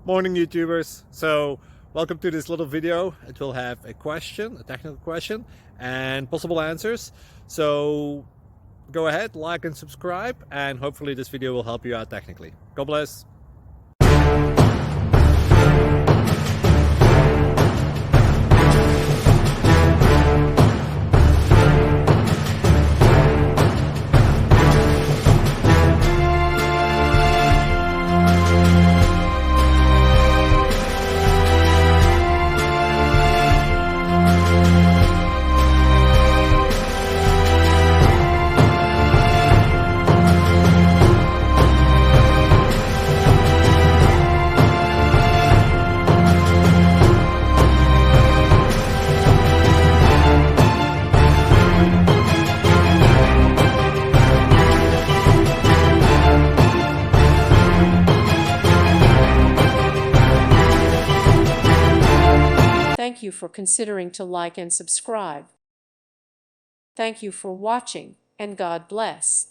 Morning YouTubers. So welcome to this little video. It will have a question, a technical question, and possible answers. So go ahead, like and subscribe, and hopefully this video will help you out technically. God bless. Thank you for considering to like and subscribe. Thank you for watching, and God bless.